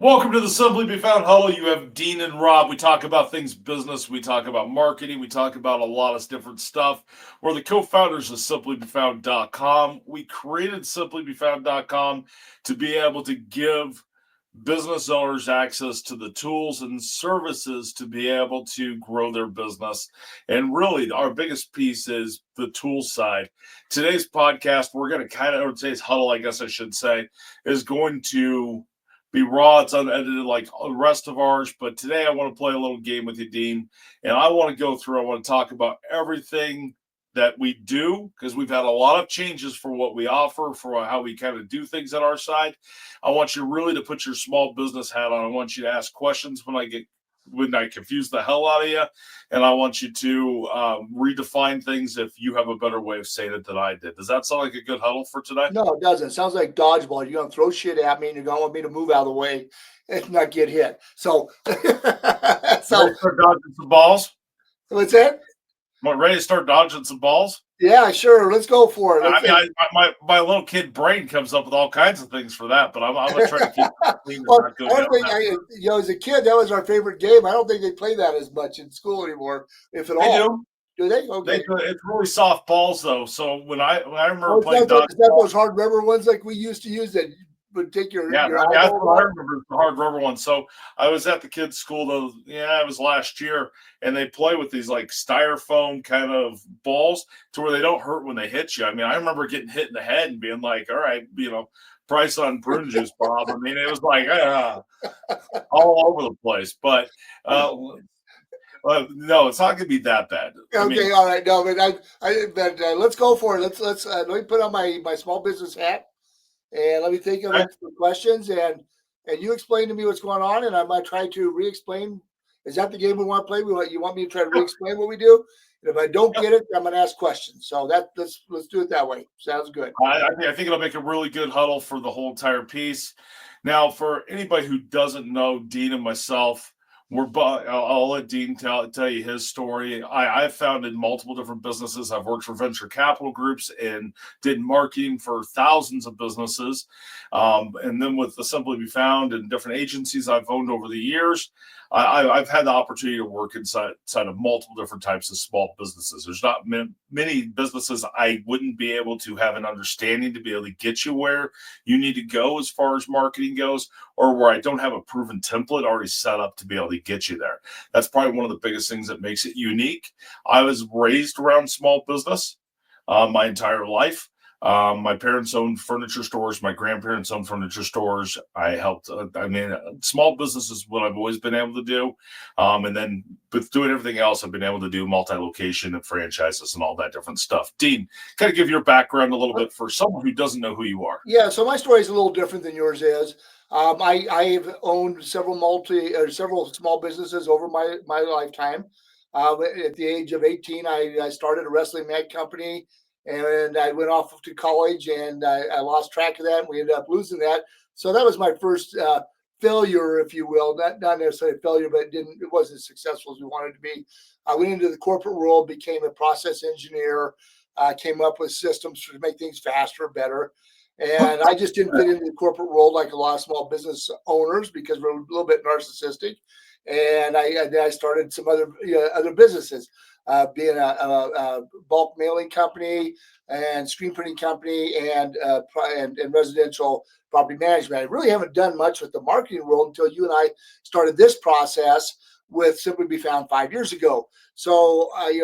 Welcome to the Simply Be Found Huddle. You have Dean and Rob. We talk about things business. We talk about marketing. We talk about a lot of different stuff. We're the co-founders of simplybefound.com. We created simplybefound.com to be able to give business owners access to the tools and services to be able to grow their business. And really, our biggest piece is the tool side. Today's podcast, we're going to or today's huddle, I guess I should say, is going to be raw. It's unedited like the rest of ours. But today I want to play a little game with you, Dean. And I want to go through, I want to talk about everything that we do, because we've had a lot of changes for what we offer, for how we kind of do things on our side. I want you really to put your small business hat on. I want you to ask questions when I confuse the hell out of you. And I want you to redefine things if you have a better way of saying it than I did. Does that sound like a good huddle for today? No, it doesn't. It sounds like dodgeball. You're going to throw shit at me and you're going to want me to move out of the way and not get hit. So, ready to start dodging some balls? What's that? Ready to start dodging some balls? Yeah, sure. Let's go for it. My little kid brain comes up with all kinds of things for that, but I'm going to try to keep it clean. As a kid, that was our favorite game. I don't think they play that as much in school anymore, if at all. Do they? Okay. It's really soft balls, though. So when I remember playing dodgeball, is that those hard rubber ones like we used to use that would take your that's what I remember, the hard rubber ones. So I was at the kids' school, it was last year, and they play with these like styrofoam kind of balls to where they don't hurt when they hit you. I mean, I remember getting hit in the head and being like, all right, price on prune juice, Bob. I mean, it was like all over the place. But no, it's not going to be that bad. Okay, all right. No, but let's go for it. Let's let me put on my small business hat. And let me take a look for questions, and you explain to me what's going on, and I might try to re-explain. Is that the game we want to play? You want me to try to re-explain what we do? And if I don't get it, I'm going to ask questions. So let's do it that way. Sounds good. I think it'll make a really good huddle for the whole entire piece. Now, for anybody who doesn't know Dean and myself, I'll let Dean tell you his story. I've founded multiple different businesses. I've worked for venture capital groups and did marketing for thousands of businesses. And then with the Simply Be Found and different agencies I've owned over the years, I've had the opportunity to work inside of multiple different types of small businesses. There's not many businesses I wouldn't be able to have an understanding to be able to get you where you need to go as far as marketing goes, or where I don't have a proven template already set up to be able to get you there. That's probably one of the biggest things that makes it unique. I was raised around small business my entire life. My parents owned furniture stores. My grandparents owned furniture stores. I helped. Small business is what I've always been able to do. And then with doing everything else, I've been able to do multi-location and franchises and all that different stuff. Dean, kind of give your background a little bit for someone who doesn't know who you are. Yeah. So my story is a little different than yours is. I've owned several small businesses over my lifetime. At the age of 18, I started a wrestling mat company. And I went off to college, and I lost track of that. And we ended up losing that. So that was my first failure, if you will. Not necessarily a failure, but it wasn't as successful as we wanted to be. I went into the corporate world, became a process engineer, came up with systems to make things faster, better. And I just didn't fit into the corporate world like a lot of small business owners because we're a little bit narcissistic. And I started some other businesses. Being a bulk mailing company and screen printing company and residential property management. I really haven't done much with the marketing world until you and I started this process with Simply Be Found 5 years ago. So, I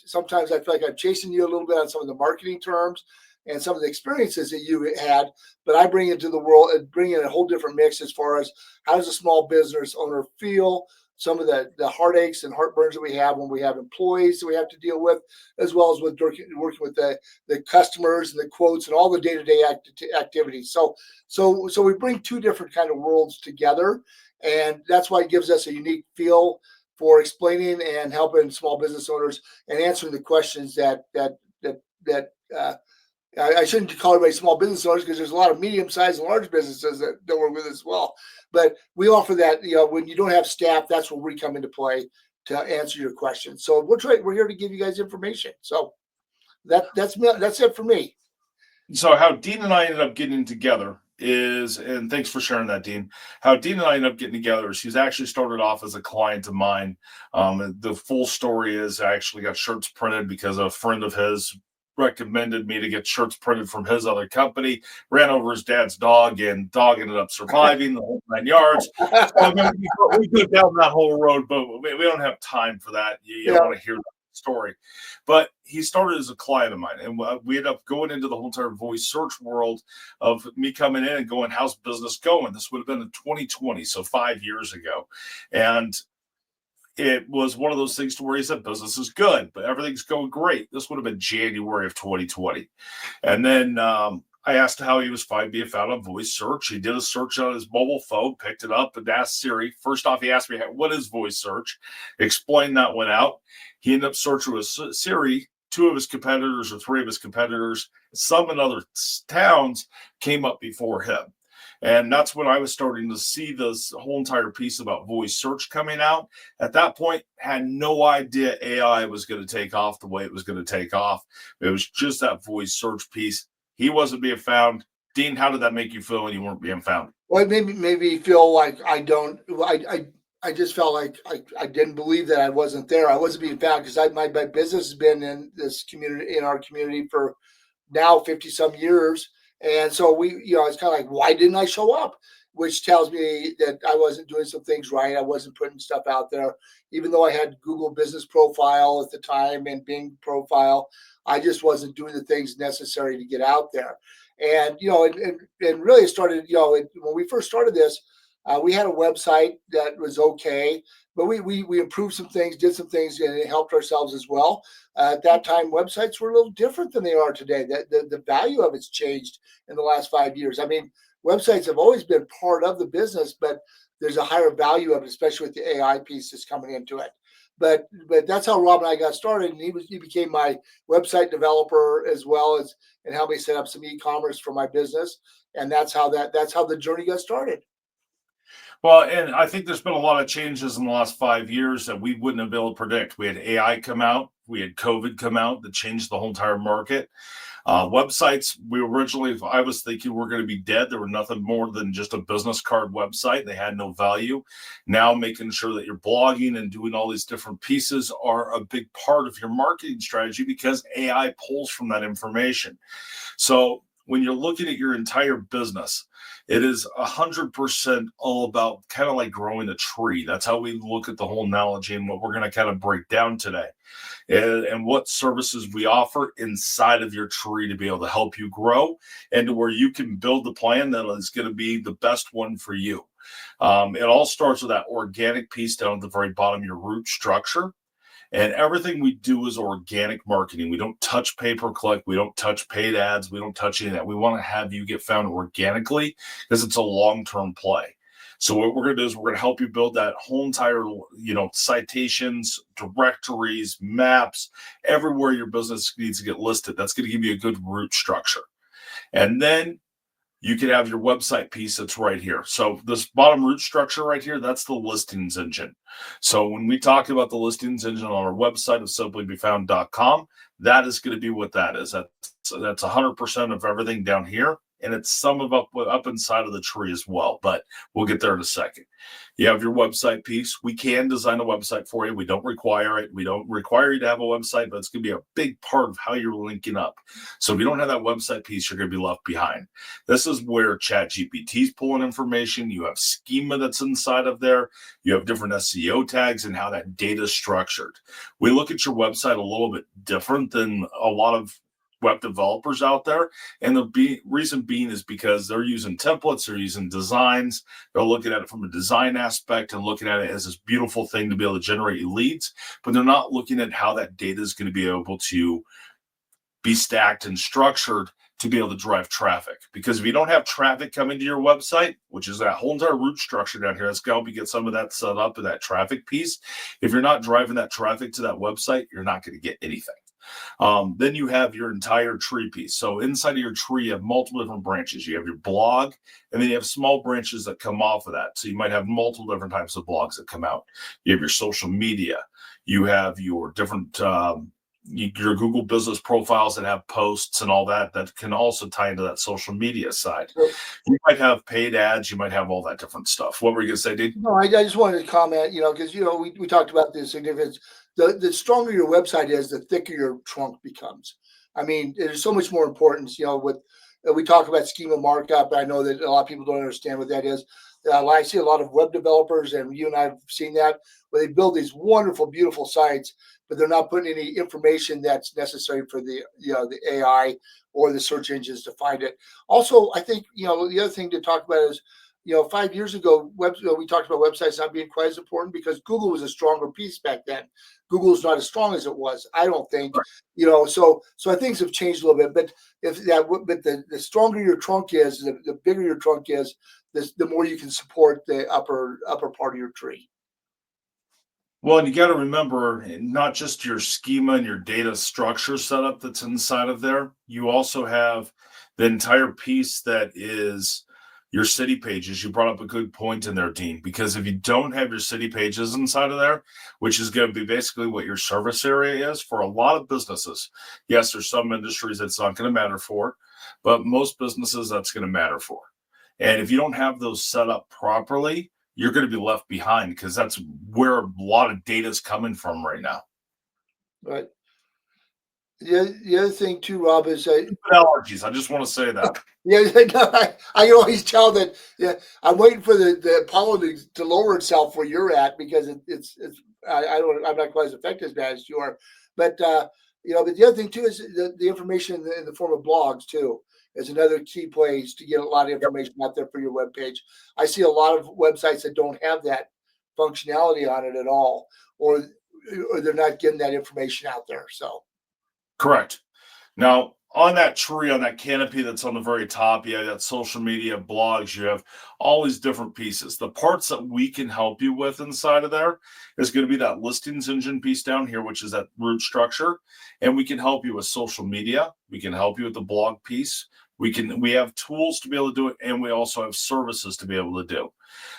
sometimes I feel like I'm chasing you a little bit on some of the marketing terms and some of the experiences that you had, but I bring into the world and bring in a whole different mix as far as how does a small business owner feel, some of the heartaches and heartburns that we have when we have employees that we have to deal with, as well as with working with the customers and the quotes and all the day-to-day activities. So we bring two different kind of worlds together, and that's why it gives us a unique feel for explaining and helping small business owners and answering the questions that I shouldn't call everybody small business owners because there's a lot of medium-sized and large businesses that work with us as well. But we offer that, when you don't have staff, that's where we come into play to answer your questions. So we're here to give you guys information. So that's it for me. So how Dean and I ended up getting together is, and thanks for sharing that, Dean, how Dean and I ended up getting together is he's actually started off as a client of mine. The full story is I actually got shirts printed because a friend of his recommended me to get shirts printed from his other company, ran over his dad's dog, and dog ended up surviving the whole 9 yards. So I mean, we go down that whole road, but we don't have time for that. You don't Yeah. want to hear that story. But he started as a client of mine, and we ended up going into the whole entire voice search world of me coming in and going, how's business going? This would have been in 2020, so 5 years ago. And it was one of those things to where he said business is good, but everything's going great. This would have been January of 2020. And then I asked how he was being found on voice search. He did a search on his mobile phone, picked it up, and asked Siri. First off, he asked me, what is voice search? Explained that one out. He ended up searching with Siri. Two of his competitors or three of his competitors, some in other towns, came up before him. And that's when I was starting to see this whole entire piece about voice search coming out. At that point, had no idea AI was going to take off the way it was going to take off. It was just that voice search piece. He wasn't being found. Dean, how did that make you feel when you weren't being found? Well, it made me feel like I just felt like I didn't believe that I wasn't there. I wasn't being found because my business has been in this community, in our community, for now 50 some years. And so it's kind of like, why didn't I show up? Which tells me that I wasn't doing some things right. I wasn't putting stuff out there, even though I had Google Business Profile at the time and Bing Profile. I just wasn't doing the things necessary to get out there. And and really it started. When we first started this, we had a website that was okay, but we improved some things, did some things, and it helped ourselves as well. At that time, websites were a little different than they are today. The value of it's changed in the last 5 years. I mean, websites have always been part of the business, but there's a higher value of it, especially with the AI piece that's coming into it. But that's how Rob and I got started, and he became my website developer as well as and helped me set up some e-commerce for my business, and that's how the journey got started. Well, and I think there's been a lot of changes in the last 5 years that we wouldn't have been able to predict. We had AI come out, we had COVID come out that changed the whole entire market. Websites, I was thinking were going to be dead. There were nothing more than just a business card website. They had no value. Now making sure that you're blogging and doing all these different pieces are a big part of your marketing strategy because AI pulls from that information. So when you're looking at your entire business, it is 100% all about kind of like growing a tree. That's how we look at the whole analogy and what we're going to kind of break down today and what services we offer inside of your tree to be able to help you grow and to where you can build the plan that is going to be the best one for you. It all starts with that organic piece down at the very bottom, your root structure. And everything we do is organic marketing. We don't touch pay-per-click. We don't touch paid ads. We don't touch any of that. We want to have you get found organically because it's a long-term play. So what we're going to do is we're going to help you build that whole entire, citations, directories, maps, everywhere your business needs to get listed. That's going to give you a good root structure. And then you can have your website piece that's right here. So this bottom root structure right here, that's the listings engine. So when we talk about the listings engine on our website of simplybefound.com, that is going to be what that is. That's 100% of everything down here. And it's some of up inside of the tree as well, but we'll get there in a second. You have your website piece. We can design a website for you. We don't require it. We don't require you to have a website, but it's going to be a big part of how you're linking up. So if you don't have that website piece, you're going to be left behind. This is where ChatGPT is pulling information. You have schema that's inside of there. You have different SEO tags and how that data is structured. We look at your website a little bit different than a lot of web developers out there. And the reason being is because they're using templates, they're using designs, they're looking at it from a design aspect and looking at it as this beautiful thing to be able to generate you leads, but they're not looking at how that data is going to be able to be stacked and structured to be able to drive traffic. Because if you don't have traffic coming to your website, which is that whole entire root structure down here, that's going to help you get some of that set up in that traffic piece. If you're not driving that traffic to that website, you're not going to get anything. Then you have your entire tree piece. So inside of your tree, you have multiple different branches. You have your blog, and then you have small branches that come off of that. So you might have multiple different types of blogs that come out. You have your social media. You have your different your Google business profiles that have posts and all that can also tie into that social media side. So, You might have paid ads, you might have all that different stuff. What were you going to say, Dean? no, I just wanted to comment, because we talked about the significance. The stronger your website is, the thicker your trunk becomes. I mean, there's so much more importance. With we talk about schema markup. I know that a lot of people don't understand what that is. I see a lot of web developers, and you and I have seen that, where they build these wonderful, beautiful sites, but they're not putting any information that's necessary for the AI or the search engines to find it. Also, I think the other thing to talk about is 5 years ago, we talked about websites not being quite as important because Google was a stronger piece back then. Google is not as strong as it was, I don't think. So things have changed a little bit. But the stronger your trunk is, the bigger your trunk is, the more you can support the upper part of your tree. Well, and you got to remember, not just your schema and your data structure setup that's inside of there. You also have the entire piece that is your city pages. You brought up a good point in there, Dean, because if you don't have your city pages inside of there, which is going to be basically what your service area is for a lot of businesses. Yes, there's some industries that's not going to matter for, but most businesses that's going to matter for. And if you don't have those set up properly, you're going to be left behind because that's where a lot of data is coming from right now. Right. The other thing too, Rob, is allergies. I just want to say that. Yeah, no, I can always tell that. Yeah, I'm waiting for the pollen to lower itself where you're at because I'm not quite as affected as bad as you are, but but the other thing too is the information in the form of blogs too is another key place to get a lot of information out there for your web page. I see a lot of websites that don't have that functionality on it at all, or they're not getting that information out there. So. Correct. Now, on that tree, on that canopy that's on the very top, you have that social media, blogs, you have all these different pieces. The parts that we can help you with inside of there is going to be that listings engine piece down here, which is that root structure. And we can help you with social media. We can help you with the blog piece. We have tools to be able to do it, and we also have services to be able to do.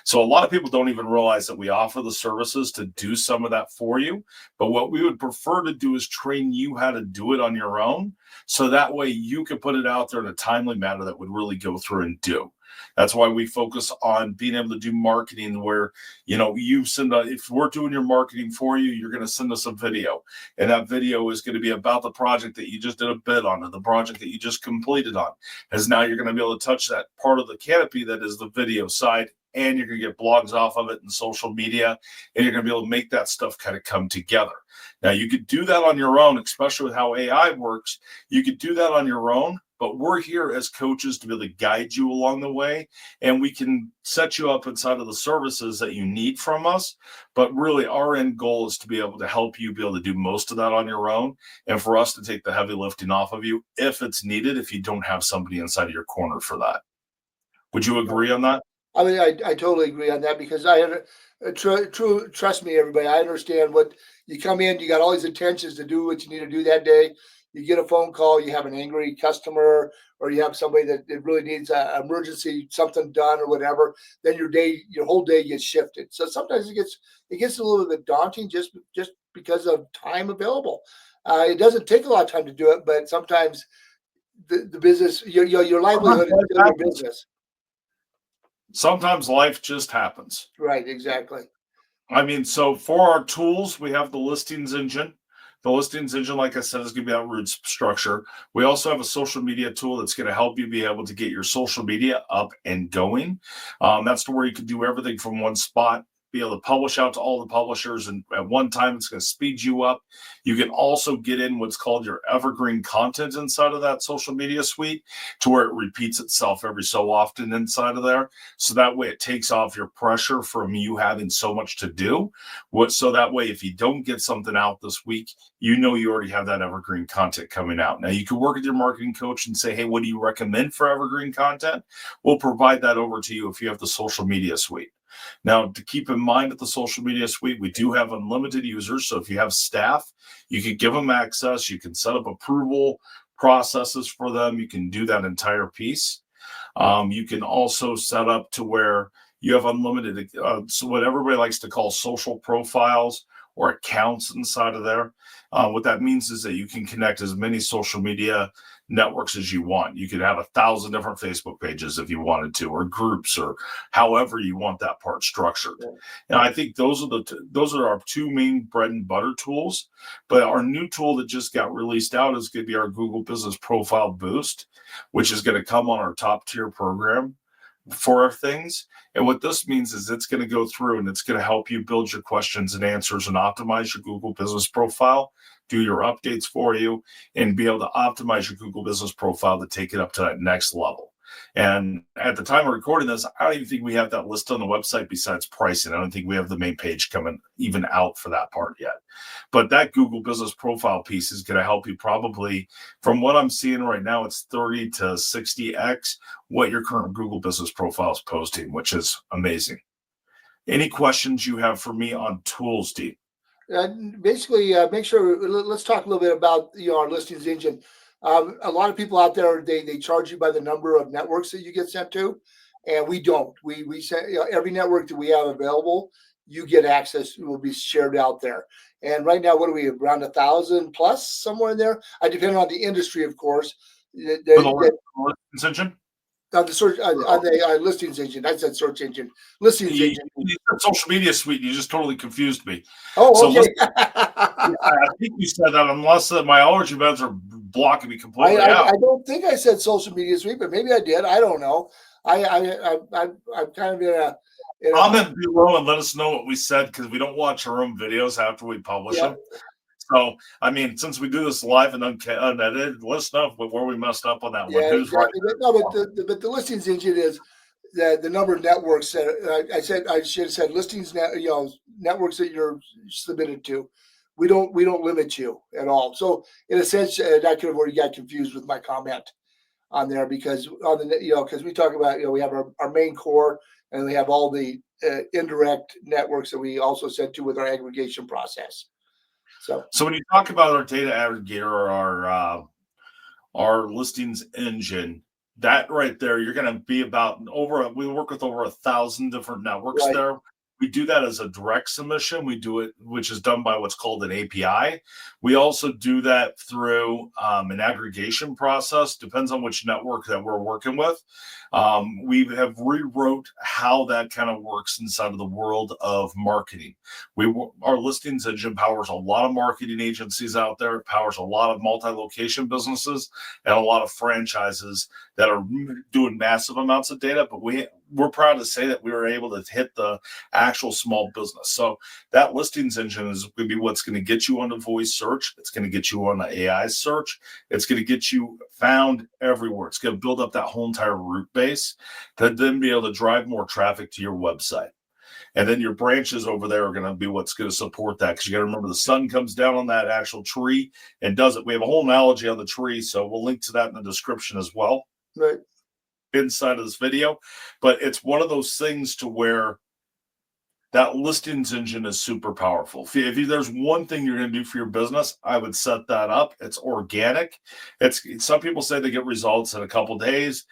So a lot of people don't even realize that we offer the services to do some of that for you. But what we would prefer to do is train you how to do it on your own. So that way you can put it out there in a timely manner that would really go through and do. That's why we focus on being able to do marketing where, if we're doing your marketing for you, you're going to send us a video. And that video is going to be about the project that you just did a bid on or the project that you just completed on. As now you're going to be able to touch that part of the canopy that is the video side. And you're going to get blogs off of it and social media, and you're going to be able to make that stuff kind of come together. Now, you could do that on your own, especially with how AI works. You could do that on your own, but we're here as coaches to be able to guide you along the way, and we can set you up inside of the services that you need from us. But really, our end goal is to be able to help you be able to do most of that on your own, and for us to take the heavy lifting off of you if it's needed, if you don't have somebody inside of your corner for that. Would you agree on that? I mean, I totally agree on that because trust me, everybody. I understand what you come in. You got all these intentions to do what you need to do that day. You get a phone call. You have an angry customer, or you have somebody that it really needs an emergency something done or whatever. Then your whole day gets shifted. So sometimes it gets a little bit daunting just because of time available. It doesn't take a lot of time to do it, but sometimes the business, your livelihood is still your business. Sometimes life just happens. Right, exactly. I mean, so for our tools, we have the listings engine. The listings engine, like I said, is going to be that root structure. We also have a social media tool that's going to help you be able to get your social media up and going. That's where you can do everything from one spot, be able to publish out to all the publishers, and at one time it's going to speed you up. You can also get in what's called your evergreen content inside of that social media suite to where it repeats itself every so often inside of there. So that way it takes off your pressure from you having so much to do. So that way, if you don't get something out this week, you already have that evergreen content coming out. Now you can work with your marketing coach and say, hey, what do you recommend for evergreen content? We'll provide that over to you if you have the social media suite. Now, to keep in mind at the social media suite, we do have unlimited users. So if you have staff, you can give them access. You can set up approval processes for them. You can do that entire piece. You can also set up to where you have unlimited, so what everybody likes to call social profiles or accounts inside of there. What that means is that you can connect as many social media networks as you want. You could have 1,000 different Facebook pages if you wanted to, or groups, or however you want that part structured. Yeah. And I think those are our two main bread and butter tools. But our new tool that just got released out is going to be our Google Business Profile Boost, which is going to come on our top tier program for our things. And what this means is it's going to go through and it's going to help you build your questions and answers and optimize your Google Business Profile, do your updates for you, and be able to optimize your Google Business Profile to take it up to that next level. And at the time of recording this, I don't even think we have that list on the website besides pricing. I don't think we have the main page coming even out for that part yet. But that Google Business Profile piece is going to help you probably, from what I'm seeing right now, it's 30 to 60x what your current Google Business Profile is posting, which is amazing. Any questions you have for me on tools, Dean? Basically, make sure, let's talk a little bit about our listings engine. A lot of people out there, they charge you by the number of networks that you get sent to, and we don't. We send every network that we have available, you get access. It will be shared out there. And right now, what are we, around 1,000 plus, somewhere in there? I depend on the industry, of course. For the listings engine? On the search, on the listings engine. I said search engine. Listings engine. You said social media suite. You just totally confused me. Oh, okay. I think you said that, unless my allergy meds are blocking me completely out. I don't think I said social media suite, but maybe I did. I don't know. I'm kind of in a comment below and let us know what we said, because we don't watch our own videos after we publish them. So, I mean, since we do this live and unedited, let us know where we messed up on that one. Who's exactly. Right? No, but the listings engine is the number of networks that I should have said listings networks that you're submitted to. We don't limit you at all. So in a sense, I could have already got confused with my comment on there, because on the because we talk about we have our main core, and we have all the indirect networks that we also send to with our aggregation process. So when you talk about our data aggregator or our listings engine, that right there, you're going to be about we work with over 1,000 different networks there. We do that as a direct submission. We do it, which is done by what's called an API. We also do that through an aggregation process. Depends on which network that we're working with. We have rewrote how that kind of works inside of the world of marketing. Our listings engine powers a lot of marketing agencies out there. It powers a lot of multi-location businesses and a lot of franchises that are doing massive amounts of data. But we're proud to say that we were able to hit the actual small business. So that listings engine is going to be what's going to get you on the voice search. It's going to get you on the AI search. It's going to get you found everywhere. It's going to build up that whole entire root base to then be able to drive more traffic to your website. And then your branches over there are going to be what's going to support that, because you got to remember the sun comes down on that actual tree and does it. We have a whole analogy on the tree, so we'll link to that in the description as well. Right. Inside of this video. But it's one of those things to where that listings engine is super powerful. If there's one thing you're going to do for your business, I would set that up. It's organic. Some people say they get results in a couple days.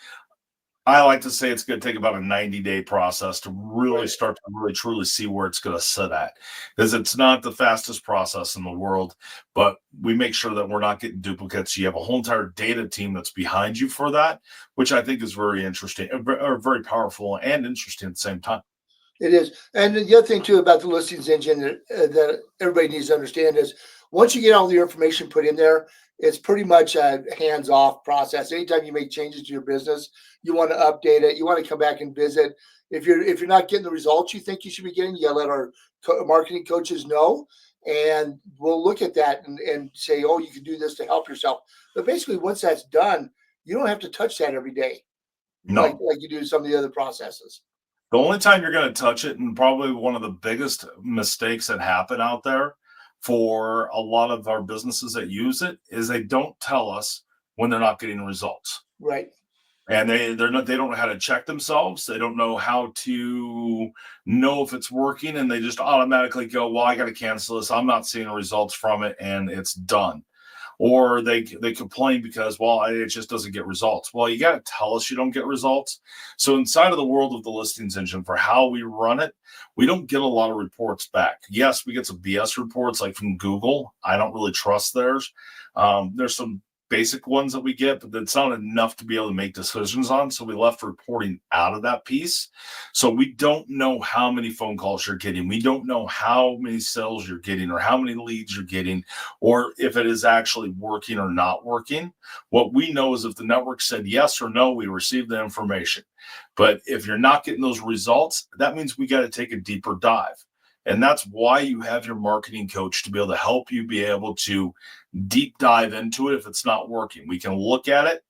I like to say it's going to take about a 90-day process to really start to really truly see where it's going to sit at, because it's not the fastest process in the world, but we make sure that we're not getting duplicates. You have a whole entire data team that's behind you for that, which I think is very interesting, or very powerful and interesting at the same time. It is. And the other thing too about the listings engine that everybody needs to understand is, once you get all the information put in there, it's pretty much a hands-off process. Anytime you make changes to your business, you want to update it. You want to come back and visit. If you're not getting the results you think you should be getting, you let our marketing coaches know, and we'll look at that and say, oh, you can do this to help yourself. But basically, once that's done, you don't have to touch that every day, like you do some of the other processes. The only time you're going to touch it, and probably one of the biggest mistakes that happen out there for a lot of our businesses that use it, is they don't tell us when they're not getting results. Right. And they don't know how to check themselves. They don't know how to know if it's working, and they just automatically go, well, I got to cancel this. I'm not seeing results from it, and it's done. or they complain because, well, it just doesn't get results. Well, you got to tell us you don't get results. So inside of the world of the listings engine, for how we run it, we don't get a lot of reports back. Yes, we get some BS reports like from Google. I don't really trust theirs. There's some basic ones that we get, but that's not enough to be able to make decisions on. So we left reporting out of that piece. So we don't know how many phone calls you're getting. We don't know how many sales you're getting or how many leads you're getting, or if it is actually working or not working. What we know is if the network said yes or no, we received the information. But if you're not getting those results, that means we got to take a deeper dive. And that's why you have your marketing coach to be able to help you be able to deep dive into it if it's not working. We can look at it.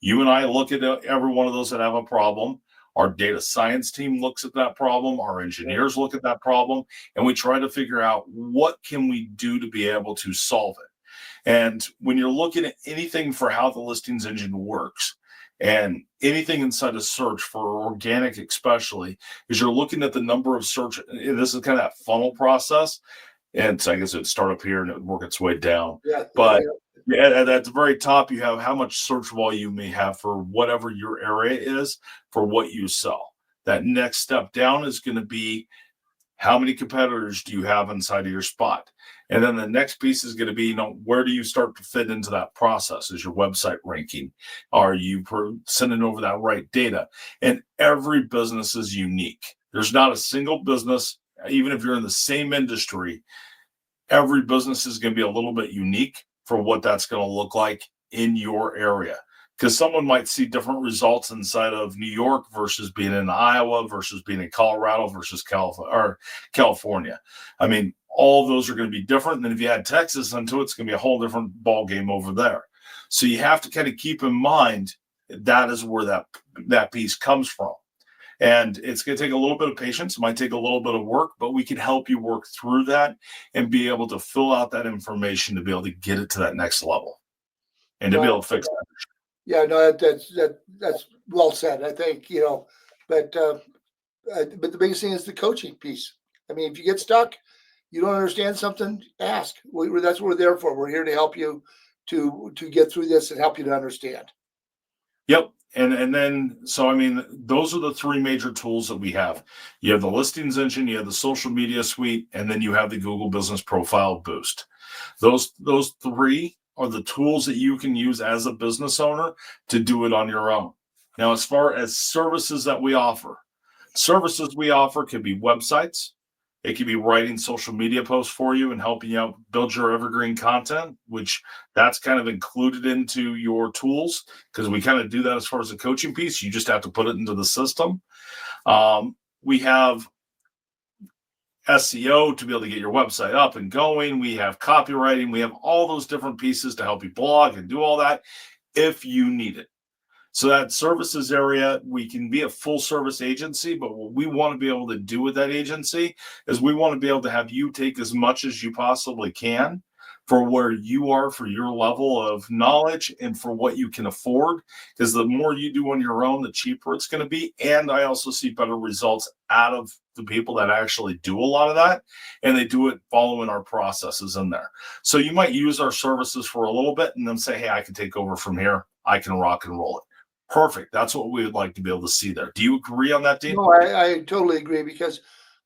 You and I look at every one of those that have a problem. Our data science team looks at that problem. Our engineers look at that problem, and we try to figure out what can we do to be able to solve it. And when you're looking at anything for how the listings engine works, and anything inside of search for organic, especially, is you're looking at the number of search. This is kind of that funnel process. And so I guess it would start up here and it would work its way down. Yeah. But at the very top, you have how much search volume you may have for whatever your area is for what you sell. That next step down is going to be how many competitors do you have inside of your spot? And then the next piece is going to be, where do you start to fit into that process? Is your website ranking? Are you sending over that right data? And every business is unique. There's not a single business, even if you're in the same industry, every business is going to be a little bit unique for what that's going to look like in your area. Because someone might see different results inside of New York versus being in Iowa versus being in Colorado versus California. I mean, all of those are going to be different. And then if you add Texas into it, it's going to be a whole different ball game over there. So you have to kind of keep in mind that is where that piece comes from. And it's going to take a little bit of patience. It might take a little bit of work, but we can help you work through that and be able to fill out that information to be able to get it to that next level and to be able to fix that. Yeah, no, that's well said. I think, but the biggest thing is the coaching piece. I mean, if you get stuck, you don't understand something, ask. That's what we're there for. We're here to help you to get through this and help you to understand. Yep. And then, so, I mean, those are the three major tools that we have. You have the listings engine, you have the social media suite, and then you have the Google Business Profile Boost. Those three are the tools that you can use as a business owner to do it on your own. Now, as far as services we offer could be websites. It could be writing social media posts for you and helping you out build your evergreen content, which that's kind of included into your tools because we kind of do that as far as the coaching piece. You just have to put it into the system. We have SEO to be able to get your website up and going. We have copywriting. We have all those different pieces to help you blog and do all that if you need it. So that services area, we can be a full service agency, but what we want to be able to do with that agency is we want to be able to have you take as much as you possibly can for where you are, for your level of knowledge and for what you can afford. Because the more you do on your own, the cheaper it's going to be. And I also see better results out of the people that actually do a lot of that. And they do it following our processes in there. So you might use our services for a little bit and then say, hey, I can take over from here. I can rock and roll it. Perfect. That's what we would like to be able to see there. Do you agree on that, Dean? No, I totally agree because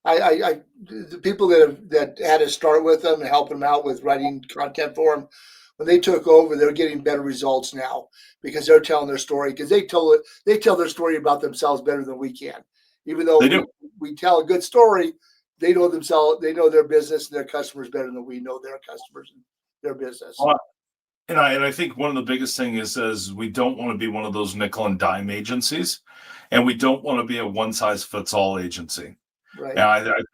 the people that had to start with them and help them out with writing content for them, when they took over, they're getting better results now because they're telling their story because they tell their story about themselves better than we can. Even though we tell a good story, they know themselves, they know their business and their customers better than we know their customers and their business. And I think one of the biggest things is we don't want to be one of those nickel and dime agencies, and we don't want to be a one size fits all agency. Right.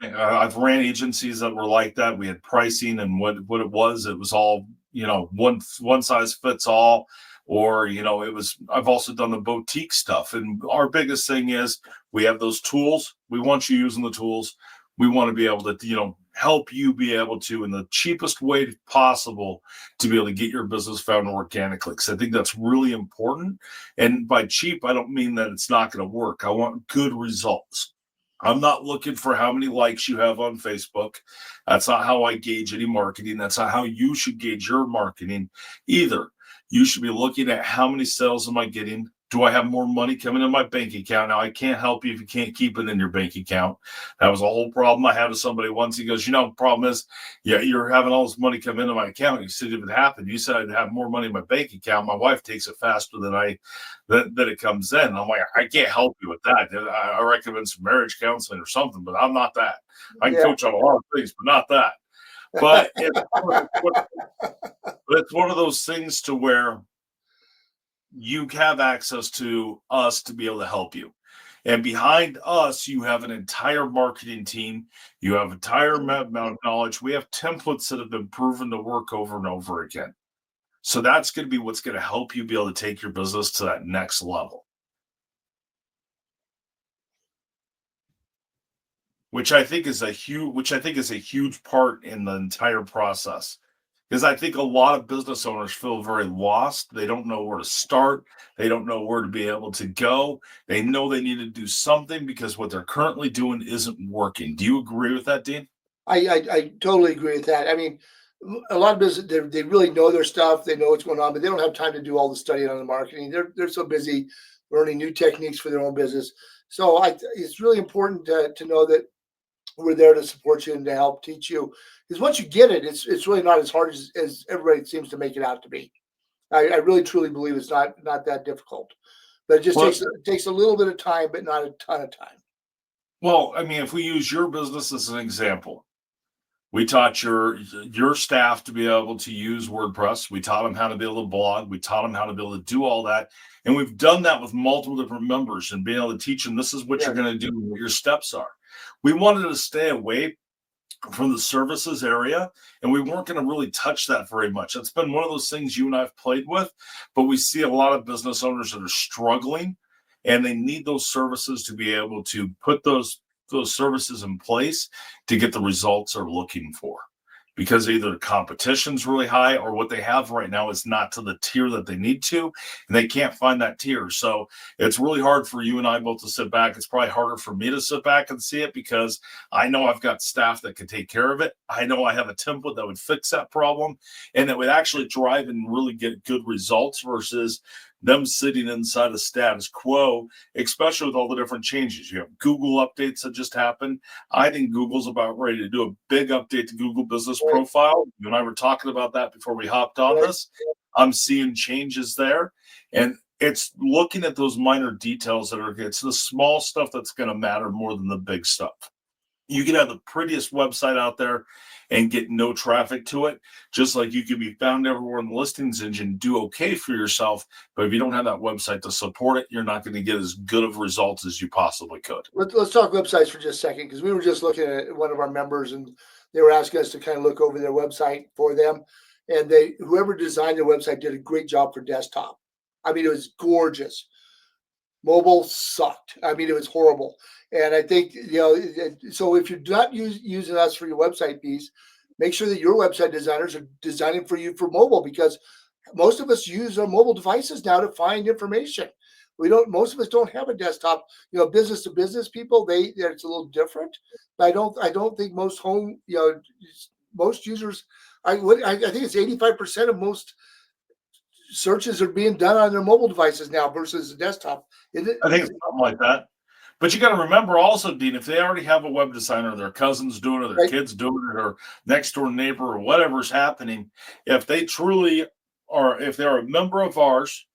And I've ran agencies that were like that. We had pricing and what it was all, one size fits all, or, I've also done the boutique stuff. And our biggest thing is we have those tools. We want you using the tools. We want to be able to, help you be able to, in the cheapest way possible, to be able to get your business found organically. Because I think that's really important. And by cheap, I don't mean that it's not going to work. I want good results. I'm not looking for how many likes you have on Facebook. That's not how I gauge any marketing. That's not how you should gauge your marketing either. You should be looking at how many sales am I getting? Do I have more money coming in my bank account? Now, I can't help you if you can't keep it in your bank account. That was a whole problem I had with somebody once. He goes, the problem is, yeah, you're having all this money come into my account. You said if it happened, you said I'd have more money in my bank account. My wife takes it faster than that it comes in. I'm like, I can't help you with that. I recommend some marriage counseling or something, but I'm not that. I can coach on a lot of things, but not that. But it's one of those things to where you have access to us to be able to help you. And behind us, you have an entire marketing team. You have an entire amount of knowledge. We have templates that have been proven to work over and over again. So that's going to be what's going to help you be able to take your business to that next level. Which I think is a huge part in the entire process. Because I think a lot of business owners feel very lost. They don't know where to start. They don't know where to be able to go. They know they need to do something because what they're currently doing isn't working. Do you agree with that, Dean? I totally agree with that. I mean, a lot of business, they really know their stuff. They know what's going on, but they don't have time to do all the studying on the marketing. They're so busy learning new techniques for their own business. So it's really important to know that we're there to support you and to help teach you. Because once you get it, it's really not as hard as everybody seems to make it out to be. I really truly believe it's not that difficult, but it just takes a little bit of time, but not a ton of time. Well, I mean, if we use your business as an example, we taught your staff to be able to use WordPress. We taught them how to be able to blog. We taught them how to be able to do all that. And we've done that with multiple different members and being able to teach them this is what you're going to do, what your steps are. We wanted to stay away from the services area, and we weren't going to really touch that very much. It's been one of those things you and I've played with, but we see a lot of business owners that are struggling, and they need those services to be able to put those services in place to get the results they're looking for. Because either the competition's really high or what they have right now is not to the tier that they need to, and they can't find that tier. So it's really hard for you and I both to sit back. It's probably harder for me to sit back and see it because I know I've got staff that can take care of it. I know I have a template that would fix that problem and that would actually drive and really get good results versus them sitting inside a status quo, especially with all the different changes. You have Google updates that just happened. I think Google's about ready to do a big update to Google Business Profile. You and I were talking about that before we hopped on this. I'm seeing changes there. And it's looking at those minor details it's the small stuff that's going to matter more than the big stuff. You can have the prettiest website out there and get no traffic to it, just like you can be found everywhere in the listings engine, do okay for yourself. But if you don't have that website to support it, you're not going to get as good of results as you possibly could. Let's talk websites for just a second, because we were just looking at one of our members and they were asking us to kind of look over their website for them. And whoever designed their website did a great job for desktop. I mean, it was gorgeous. Mobile sucked. I mean, it was horrible. And I think, so if you're not using us for your website piece, make sure that your website designers are designing for you for mobile, because most of us use our mobile devices now to find information. Most of us don't have a desktop. Business to business people, it's a little different. But I don't think most most users, I think it's 85% of most searches are being done on their mobile devices now versus the desktop. I think it's something like that. But you got to remember also, Dean, if they already have a web designer, their cousin's doing it, or their kids doing it, or next door neighbor, or whatever's happening, if they truly are, if they're a member of ours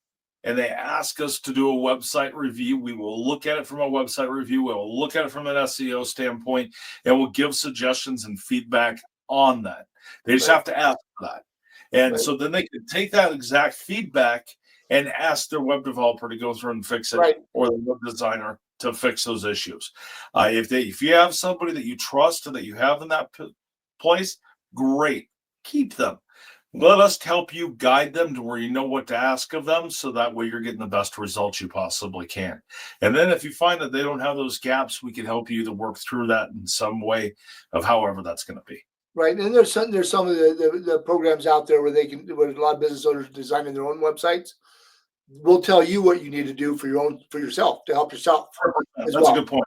and they ask us to do a website review, we will look at it from a website review. We'll look at it from an SEO standpoint, and we'll give suggestions and feedback on that. They just have to ask for that. And so then they can take that exact feedback and ask their web developer to go through and fix it, or the web designer to fix those issues. If you have somebody that you trust and that you have in that place, great. Keep them. Let us help you guide them to where you know what to ask of them, so that way you're getting the best results you possibly can. And then if you find that they don't have those gaps, we can help you to work through that in some way of however that's going to be. Right. And there's some of the programs out there where where a lot of business owners are designing their own websites. We'll tell you what you need to do for yourself to help yourself. That's a good point.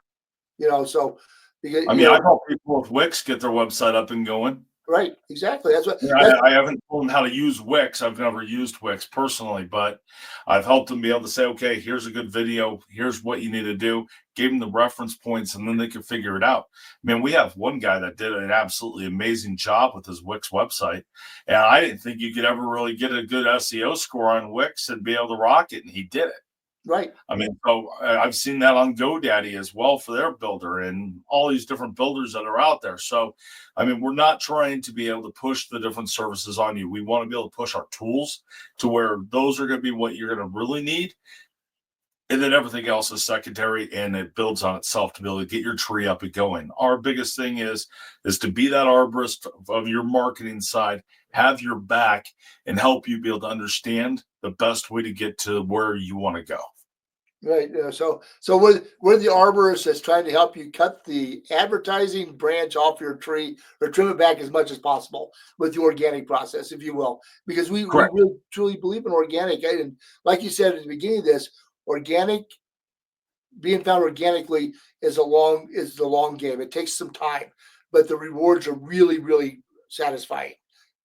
So because I mean, I've helped people with Wix get their website up and going. right, exactly. That's what Yeah, I haven't told them how to use Wix. I've never used Wix personally, but I've helped them be able to say, okay, here's a good video. Here's what you need to do. Gave them the reference points, and then they can figure it out. Man, we have one guy that did an absolutely amazing job with his Wix website, and I didn't think you could ever really get a good SEO score on Wix and be able to rock it, and he did it. right. I mean, so I've seen that on GoDaddy as well for their builder and all these different builders that are out there. So, I mean, we're not trying to be able to push the different services on you. We want to be able to push our tools to where those are going to be what you're going to really need. And then everything else is secondary, and it builds on itself to be able to get your tree up and going. Our biggest thing is to be that arborist of your marketing side, have your back, and help you be able to understand the best way to get to where you want to go. Right. So we're the arborist that's trying to help you cut the advertising branch off your tree or trim it back as much as possible with the organic process, if you will, because we Correct. really truly believe in organic. And like you said at the beginning of this, organic being found organically is the long game. It takes some time, but the rewards are really, really satisfying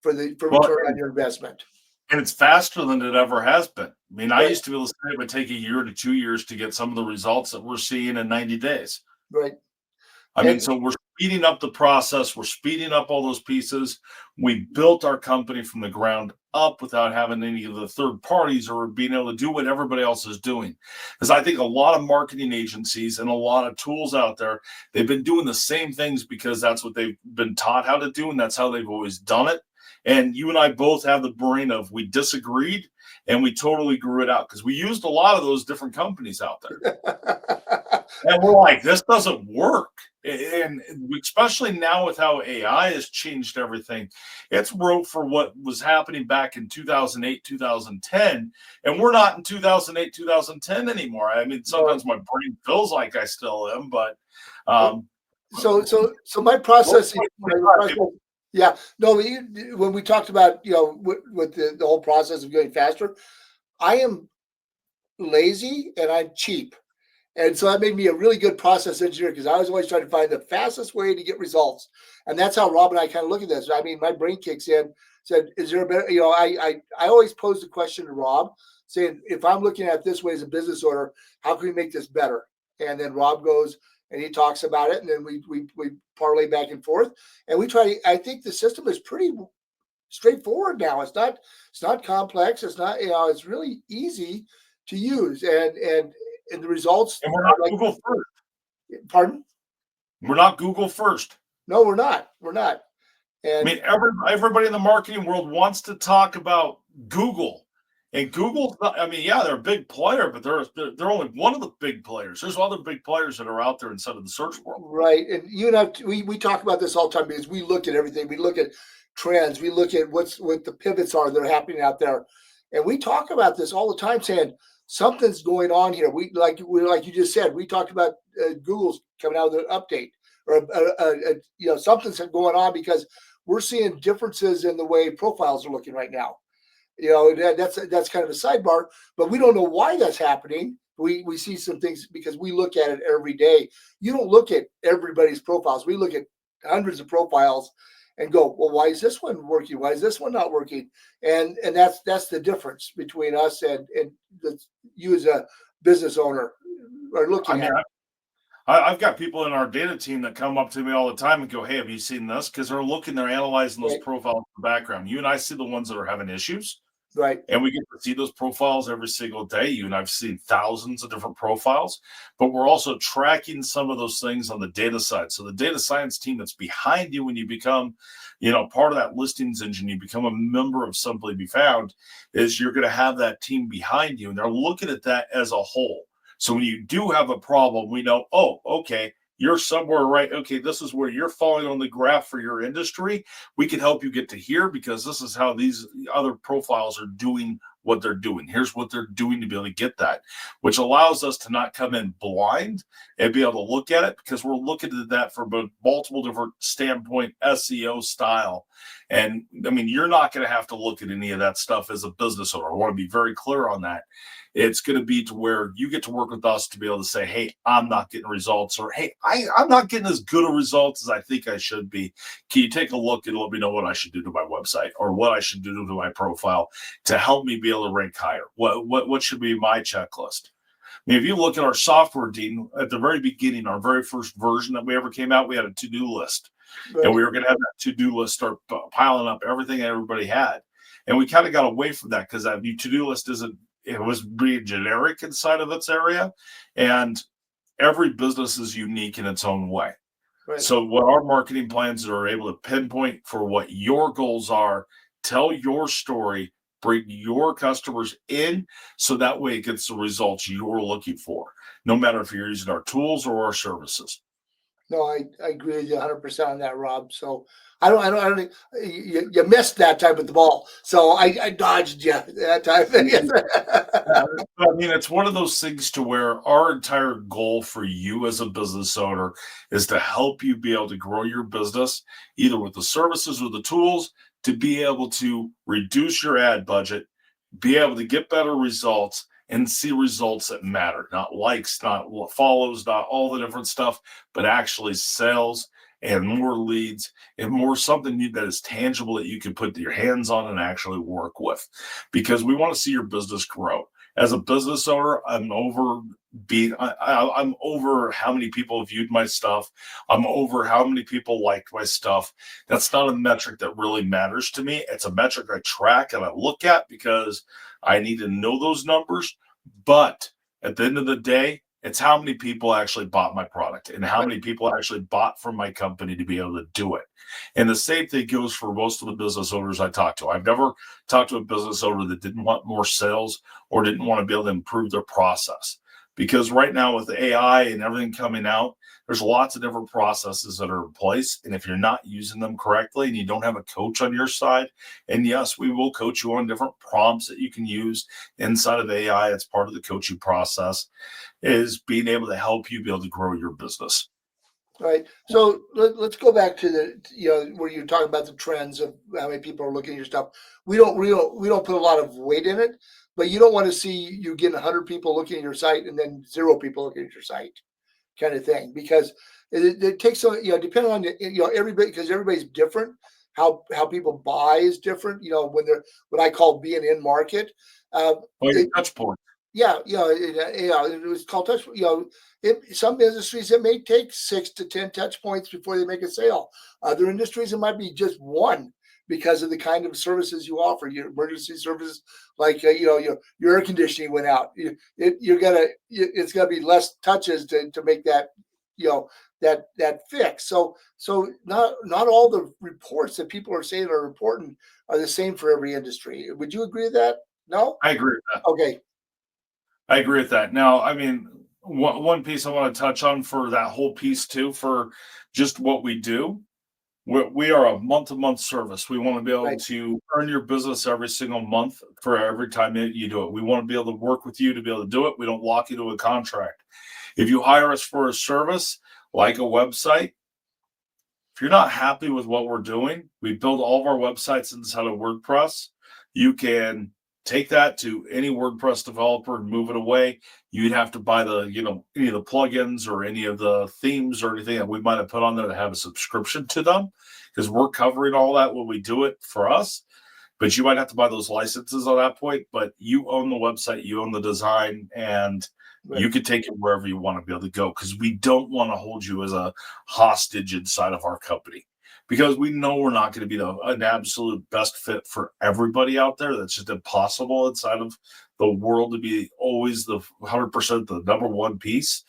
for Well, return on your investment. and it's faster than it ever has been. I mean, I Right. used to be able to say it would take a year to 2 years to get some of the results that we're seeing in 90 days. Right. I mean, And so we're speeding up the process. We're speeding up all those pieces. We built our company from the ground up without having any of the third parties or being able to do what everybody else is doing. Because I think a lot of marketing agencies and a lot of tools out there, they've been doing the same things because that's what they've been taught how to do, and that's how they've always done it. And you and I both have the brain of we disagreed and we totally grew it out because we used a lot of those different companies out there. And we're like, this doesn't work. And especially now with how AI has changed everything, it's wrote for what was happening back in 2008, 2010. And we're not in 2008, 2010 anymore. I mean, sometimes my brain feels like I still am, but so my process, yeah, no, when we talked about, with the whole process of getting faster, I am lazy and I'm cheap. And so that made me a really good process engineer because I was always trying to find the fastest way to get results. And that's how Rob and I kind of look at this. I mean, my brain kicks in, said, is there a better, I always pose the question to Rob saying, if I'm looking at this way as a business owner, how can we make this better? And then Rob goes and he talks about it. And then we parlay back and forth and we try to, I think the system is pretty straightforward now. It's not complex. It's not, it's really easy to use. And the results. And we're not Google first. Pardon? We're not Google first. No, we're not. We're not. And I mean, everybody in the marketing world wants to talk about Google. And Google's not, I mean, yeah, they're a big player, but they're only one of the big players. There's other big players that are out there inside of the search world. Right. And you and I, we talk about this all the time because we look at everything. We look at trends. We look at what the pivots are that are happening out there. And we talk about this all the time saying, something's going on here. We like you just said. We talked about Google's coming out with an update, or something's going on because we're seeing differences in the way profiles are looking right now. That's kind of a sidebar, but we don't know why that's happening. We see some things because we look at it every day. You don't look at everybody's profiles. We look at hundreds of profiles and go, well, why is this one working? Why is this one not working? And that's the difference between us and you as a business owner are looking at. I've got people in our data team that come up to me all the time and go, hey, have you seen this? Because they're analyzing those profiles in the background. You and I see the ones that are having issues. Right. And we get to see those profiles every single day. You and I've seen thousands of different profiles, but we're also tracking some of those things on the data side. So the data science team that's behind you when you become, part of that listings engine, you become a member of Simply Be Found, is you're going to have that team behind you. And they're looking at that as a whole. So when you do have a problem, we know, oh, okay, you're somewhere right. Okay, this is where you're falling on the graph for your industry. We can help you get to here because this is how these other profiles are doing what they're doing. Here's what they're doing to be able to get that, which allows us to not come in blind and be able to look at it because we're looking at that from a multiple different standpoint, SEO style. And I mean, you're not going to have to look at any of that stuff as a business owner. I want to be very clear on that. It's going to be to where you get to work with us to be able to say, hey, I'm not getting results, or hey, I'm not getting as good of results as I think I should be. Can you take a look and let me know what I should do to my website or what I should do to my profile to help me be able to rank higher? What should be my checklist? I mean, if you look at our software, Dean, at the very beginning, our very first version that we ever came out, we had a to-do list. Right. And we were going to have that to-do list start piling up everything everybody had. And we kind of got away from that because that new to-do list it was being generic inside of its area. And every business is unique in its own way. Right. So what our marketing plans are able to pinpoint for what your goals are, tell your story, bring your customers in so that way it gets the results you're looking for, no matter if you're using our tools or our services. No, I agree with you 100% on that, Rob. So I don't think you missed that time with the ball. So I dodged you that time. I mean, it's one of those things to where our entire goal for you as a business owner is to help you be able to grow your business, either with the services or the tools, to be able to reduce your ad budget, be able to get better results, and see results that matter, not likes, not follows, not all the different stuff, but actually sales and more leads and more something that is tangible that you can put your hands on and actually work with, because we want to see your business grow. As a business owner, I'm over how many people viewed my stuff. I'm over how many people liked my stuff. That's not a metric that really matters to me. It's a metric I track and I look at because I need to know those numbers. But at the end of the day, it's how many people actually bought my product and how many people actually bought from my company to be able to do it. And the same thing goes for most of the business owners I talk to. I've never talked to a business owner that didn't want more sales or didn't want to be able to improve their process. Because right now with the AI and everything coming out, there's lots of different processes that are in place. And if you're not using them correctly and you don't have a coach on your side, and yes, we will coach you on different prompts that you can use inside of AI. It's part of the coaching process, is being able to help you be able to grow your business. Right. So let's go back to where you're talking about the trends of how many people are looking at your stuff. We don't put a lot of weight in it, but you don't want to see you getting 100 people looking at your site and then 0 people looking at your site, kind of thing, because it takes depending on everybody, because everybody's different. How people buy is different. When they're what I call being in market. Touch point. Yeah, it was called touch. Some industries it may take 6 to 10 touch points before they make a sale. Other industries it might be just one because of the kind of services you offer. Your emergency services, like your air conditioning went out. It's gonna be less touches to make that that fix. So not all the reports that people are saying are important are the same for every industry. Would you agree with that? No? I agree with that. Okay. I agree with that. Now, I mean, one piece I want to touch on for that whole piece too, for just what we do. We are a month-to-month service. We want to be able to earn your business every single month for every time you do it. We want to be able to work with you to be able to do it. We don't lock you to a contract. If you hire us for a service like a website, if you're not happy with what we're doing, we build all of our websites inside of WordPress. You can take that to any WordPress developer and move it away. You'd have to buy any of the plugins or any of the themes or anything that we might have put on there to have a subscription to them, because we're covering all that when we do it for us. But you might have to buy those licenses at that point. But you own the website, you own the design, and you can take it wherever you want to be able to go, because we don't want to hold you as a hostage inside of our company. Because we know we're not going to be an absolute best fit for everybody out there. That's just impossible inside of the world to be always the 100% the number one piece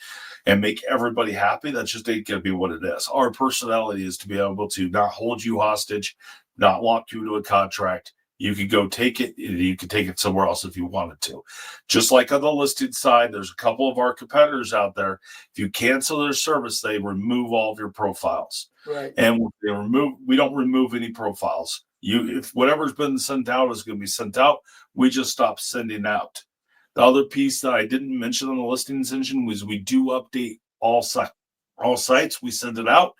and make everybody happy. That's just ain't going to be what it is. Our personality is to be able to not hold you hostage, not lock you into a contract. You could go take it. You could take it somewhere else if you wanted to. Just like on the listed side, there's a couple of our competitors out there. If you cancel their service, they remove all of your profiles. Right. And we don't remove any profiles. If whatever's been sent out is going to be sent out, we just stop sending out. The other piece that I didn't mention on the listings engine was we do update all sites. We send it out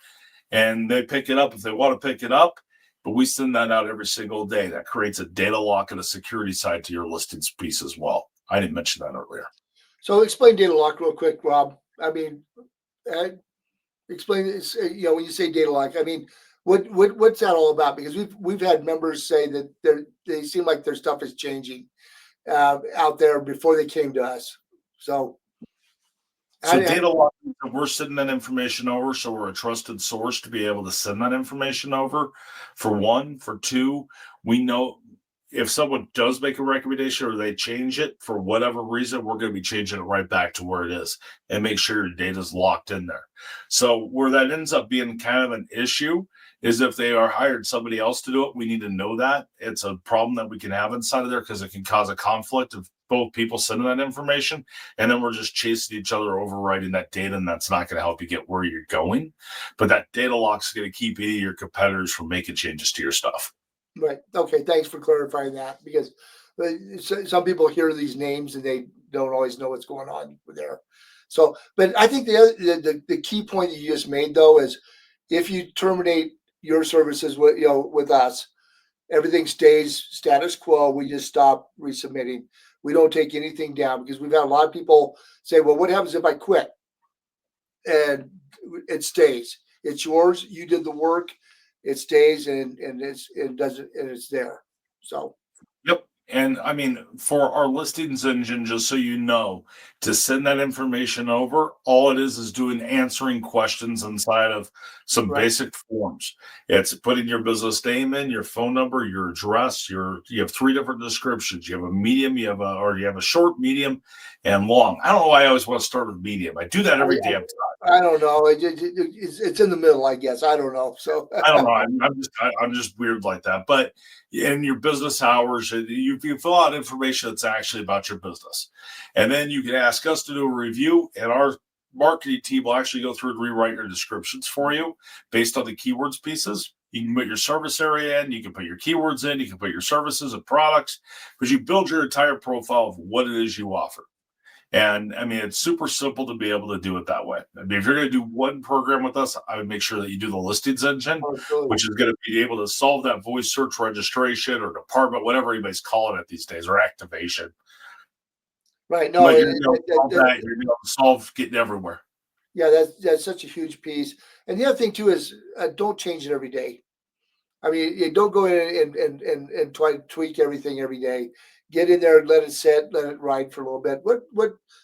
and they pick it up if they want to pick it up. But we send that out every single day. That creates a data lock and a security side to your listings piece as well. I didn't mention that earlier. So explain data lock real quick, Rob. I mean, uh, explain this. When you say data lock, I mean, what's that all about? Because we've had members say that they seem like their stuff is changing out there before they came to us. So, So data lock, we're sending that information over, so we're a trusted source to be able to send that information over. For one, for two, we know if someone does make a recommendation or they change it for whatever reason, we're going to be changing it right back to where it is and make sure your data is locked in there. So where that ends up being kind of an issue is if they are hired somebody else to do it, we need to know that. It's a problem that we can have inside of there because it can cause a conflict of both people sending that information, and then we're just chasing each other, overwriting that data, and that's not going to help you get where you're going. But that data lock is going to keep any of your competitors from making changes to your stuff. Right. Okay. Thanks for clarifying that, because some people hear these names and they don't always know what's going on with there. So, but I think the key point that you just made though is if you terminate your services with us, everything stays status quo. We just stop resubmitting. We don't take anything down, because we've had a lot of people say, well, what happens if I quit? And it stays. It's yours. You did the work. It stays, and it's there. So, Yep. And I mean, for our listings engine, just so you know, to send that information over, all it is doing answering questions inside of some right. basic forms. It's putting your business name in, your phone number, your address, you have 3 different descriptions. You have a medium, you have a short, medium, and long. I don't know why I always want to start with medium. I do that every damn time. I don't know. It's in the middle, I guess. I don't know. So I don't know. I'm just weird like that. But in your business hours, you fill out information that's actually about your business, and then you can ask us to do a review, and our marketing team will actually go through and rewrite your descriptions for you based on the keywords pieces. You can put your service area in, you can put your keywords in, you can put your services and products, because you build your entire profile of what it is you offer. And I mean, it's super simple to be able to do it that way. I mean, if you're going to do one program with us, I would make sure that you do the listings engine, which is going to be able to solve that voice search registration or department, whatever anybody's calling it these days, or activation. Right. No, but you're going to solve getting everywhere. Yeah, that's such a huge piece. And the other thing too is don't change it every day. I mean, you don't go in and try to tweak everything every day. Get in there, let it sit, let it ride for a little bit.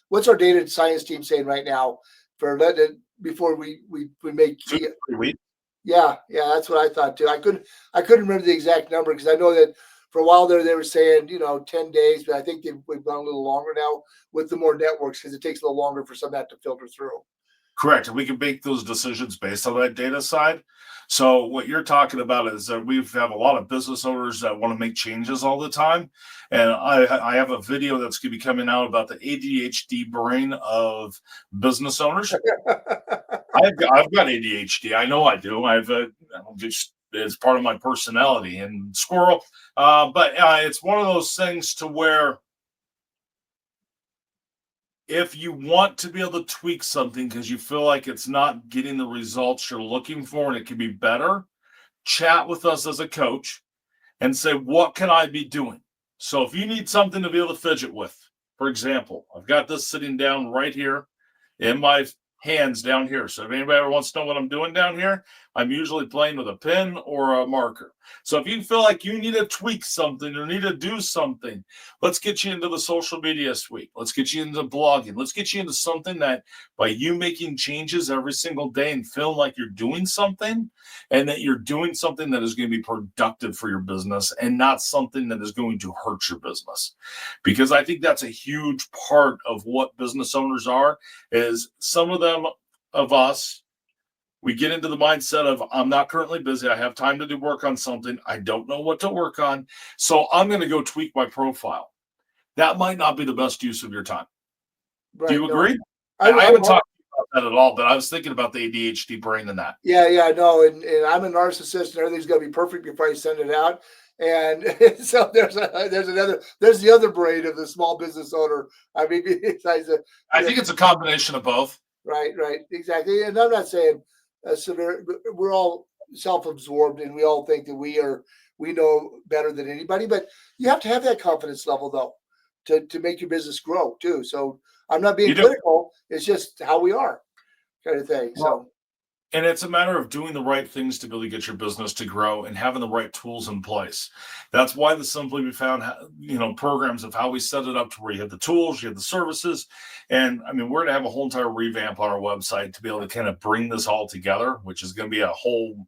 What's our data science team saying right now for letting it before we make 2 to 3 weeks? Yeah, that's what I thought too. I couldn't remember the exact number, because I know that for a while there they were saying 10 days, but I think we've gone a little longer now with the more networks, because it takes a little longer for some of that to filter through. Correct. And we can make those decisions based on that data side. So what you're talking about is that we have a lot of business owners that want to make changes all the time. And I have a video that's going to be coming out about the ADHD brain of business owners. I've got ADHD. I know I do. It's part of my personality and squirrel. But it's one of those things to where if you want to be able to tweak something because you feel like it's not getting the results you're looking for and it can be better, chat with us as a coach and say, what can I be doing? So if you need something to be able to fidget with, for example, I've got this sitting down right here in my hands down here. So if anybody ever wants to know what I'm doing down here, I'm usually playing with a pen or a marker. So if you feel like you need to tweak something or need to do something, let's get you into the social media suite. Let's get you into blogging. Let's get you into something that by you making changes every single day and feel like you're doing something, and that you're doing something that is going to be productive for your business and not something that is going to hurt your business. Because I think that's a huge part of what business owners are, is some of us, we get into the mindset of, I'm not currently busy. I have time to do work on something. I don't know what to work on. So I'm going to go tweak my profile. That might not be the best use of your time. Right, do you agree? I haven't talked about that at all, but I was thinking about the ADHD brain and that. Yeah, no. And I'm a narcissist, and everything's going to be perfect before I send it out. And so there's the other brain of the small business owner. I mean, I think it's a combination of both. Right, exactly. And I'm not saying severe. We're all self-absorbed, and we all think that we know better than anybody. But you have to have that confidence level, though. to make your business grow too. So I'm not being You do. critical. It's just how we are, kind of thing. Well, So and it's a matter of doing the right things to really get your business to grow and having the right tools in place. That's why the Simply We Found, programs of how we set it up to where you have the tools, you have the services. And I mean, we're going to have a whole entire revamp on our website to be able to kind of bring this all together, which is going to be a whole,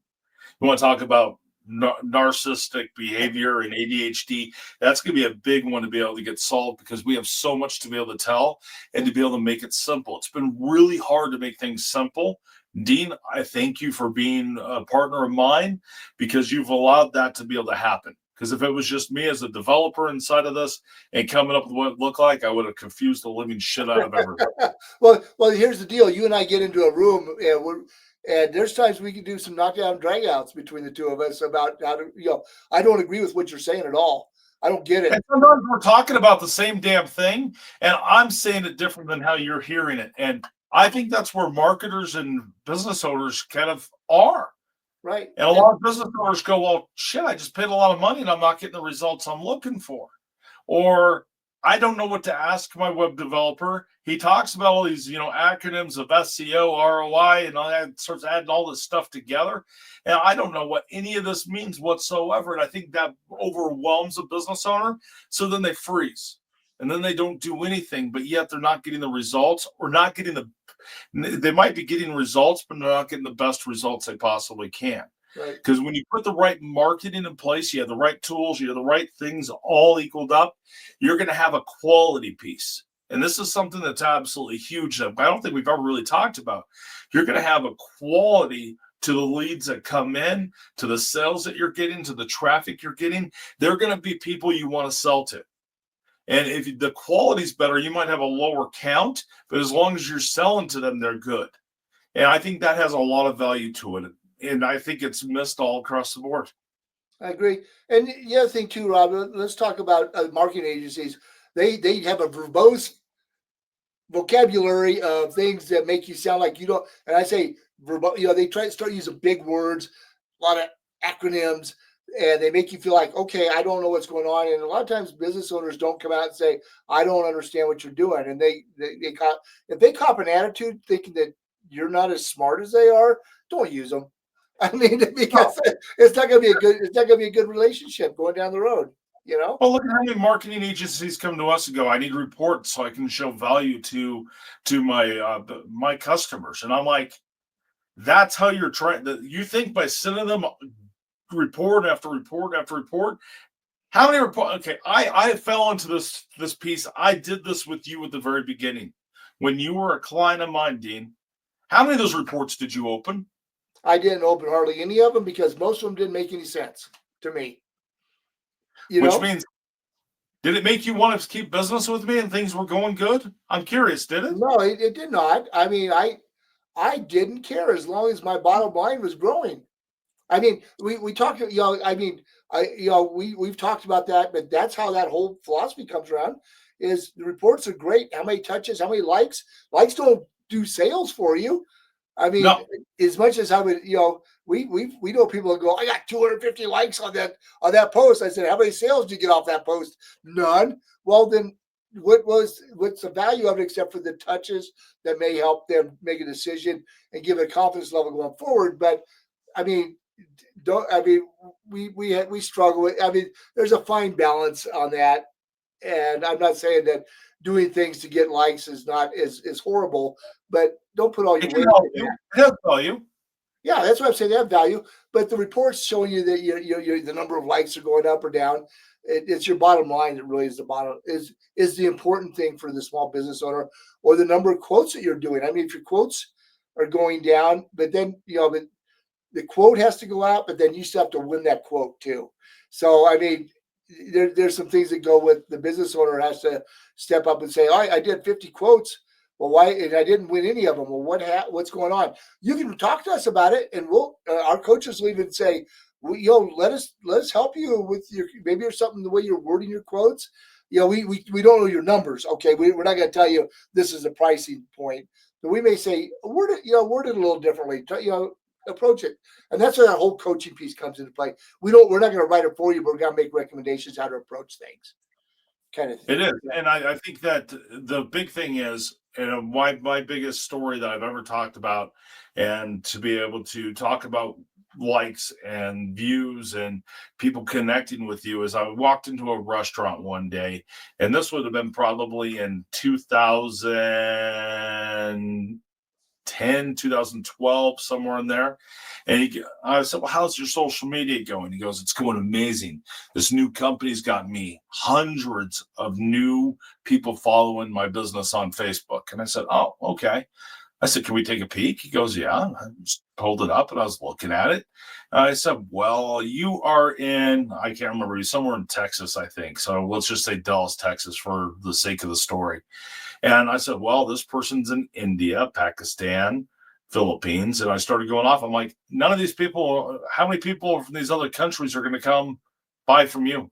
you want to talk about narcissistic behavior and ADHD. That's going to be a big one to be able to get solved because we have so much to be able to tell and to be able to make it simple. It's been really hard to make things simple. Dean, I thank you for being a partner of mine because you've allowed that to be able to happen. Because if it was just me as a developer inside of this and coming up with what it looked like, I would have confused the living shit out of everybody. well, here's the deal. You and I get into a room, and there's times we can do some knockdown dragouts between the two of us about how to. I don't agree with what you're saying at all. I don't get it. And sometimes we're talking about the same damn thing, and I'm saying it different than how you're hearing it. And I think that's where marketers and business owners kind of are. Right. And a lot of business owners go, well, shit, I just paid a lot of money and I'm not getting the results I'm looking for. Or I don't know what to ask my web developer. He talks about all these, acronyms of SEO, ROI, and all that, starts adding all this stuff together. And I don't know what any of this means whatsoever. And I think that overwhelms a business owner. So then they freeze. And then they don't do anything, but yet they're not getting the results or not getting they might be getting results, but they're not getting the best results they possibly can. Right. Because when you put the right marketing in place, you have the right tools, you have the right things all equaled up, you're going to have a quality piece. And this is something that's absolutely huge that I don't think we've ever really talked about. You're going to have a quality to the leads that come in, to the sales that you're getting, to the traffic you're getting. They're going to be people you want to sell to. And if the quality's better, you might have a lower count, but as long as you're selling to them, they're good. And I think that has a lot of value to it. And I think it's missed all across the board. I agree. And the other thing too, Rob, let's talk about marketing agencies. They have a verbose vocabulary of things that make you sound like you don't. And I say they try to start using big words, a lot of acronyms, and they make you feel like, okay, I don't know what's going on. And a lot of times business owners don't come out and say, I don't understand what you're doing. And if they cop an attitude thinking that you're not as smart as they are, don't use them. I mean, because it's not going to be a good relationship going down the road. Well, look at how many marketing agencies come to us and go, I need reports so I can show value to my customers. And I'm like, that's how you're trying. You think by sending them report after report after report, how many reports? Okay, I fell into this piece. I did this with you at the very beginning when you were a client of mine, Dean. How many of those reports did you open? I didn't open hardly any of them because most of them didn't make any sense to me. Which means, did it make you want to keep business with me and things were going good? I'm curious, did it? No, it did not. I mean, I didn't care as long as my bottom line was growing. I mean, we talked, we've talked about that, but that's how that whole philosophy comes around is the reports are great. How many touches, how many likes don't do sales for you. I mean, no. As much as I would, we know people that go, I got 250 likes on that post. I said, how many sales did you get off that post? None. Well, then what's the value of it except for the touches that may help them make a decision and give it a confidence level going forward? But I mean, we struggle with. I mean, there's a fine balance on that, and I'm not saying that doing things to get likes is not is horrible, but don't put all your weight in that. It has value. Yeah, that's what I'm saying. They have value, but the reports showing you that the number of likes are going up or down. It's your bottom line that really is is the important thing for the small business owner, or the number of quotes that you're doing. I mean, if your quotes are going down, but then the quote has to go out, but then you still have to win that quote too. So I mean, there's some things that go with the business owner has to step up and say, all right, I did 50 quotes. Well, why? And I didn't win any of them. Well, what's going on? You can talk to us about it, and we'll our coaches will even say, let us help you with maybe there's something the way you're wording your quotes. We don't know your numbers. Okay, we're not going to tell you this is a pricing point, but we may say word it a little differently. Approach it, and that's where that whole coaching piece comes into play. We're not going to write it for you, but we're going to make recommendations how to approach things. kind of It thing. is. Yeah. And I think that the big thing is, my biggest story that I've ever talked about, and to be able to talk about likes and views and people connecting with you, is I walked into a restaurant one day, and this would have been probably in 2010, 2012, somewhere in there. And I said, well, how's your social media going? He goes, it's going amazing. This new company's got me hundreds of new people following my business on Facebook. And I said, oh, okay. I said, can we take a peek? He goes, yeah. I just pulled it up and I was looking at it. I said, well, you are in, I can't remember, he's somewhere in Texas, I think. So let's just say Dallas, Texas, for the sake of the story. And I said, well, this person's in India, Pakistan, Philippines. And I started going off. I'm like, none of these people, how many people from these other countries are going to come buy from you?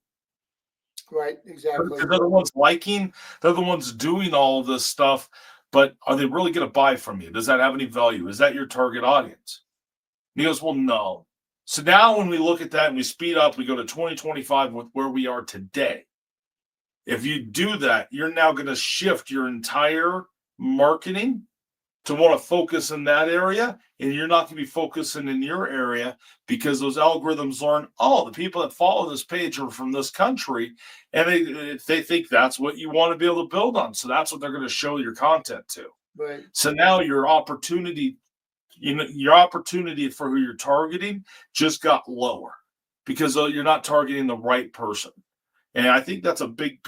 Right. Exactly. They're the ones liking, they're the ones doing all of this stuff. But are they really going to buy from you? Does that have any value? Is that your target audience? And he goes, well, no. So now when we look at that and we speed up, we go to 2025 with where we are today. If you do that, you're now going to shift your entire marketing to want to focus in that area, and you're not going to be focusing in your area, because those algorithms learn, oh, the people that follow this page are from this country, and they think that's what you want to be able to build on. So that's what they're going to show your content to. Right. So now your opportunity for who you're targeting just got lower, because you're not targeting the right person. And I think that's a big